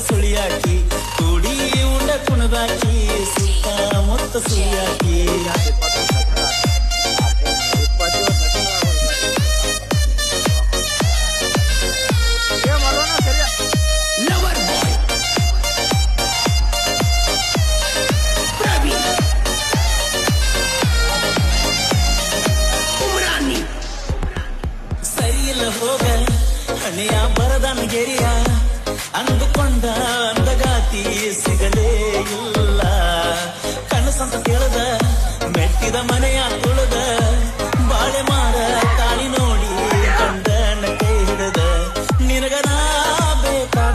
ಸುಳಿಯಾಕಿ ಕೂಡಿ ಉಂಡ ಕುಣದಾಕಿ ಸುತ್ತಮುತ್ತ ಸುಳಿಯಾಕಿ ಸರಿಯಿಲ್ಲ ಹೋಗ ಹಣೆಯ ಬರದನ ಗೆರಿಯ ಅಂದು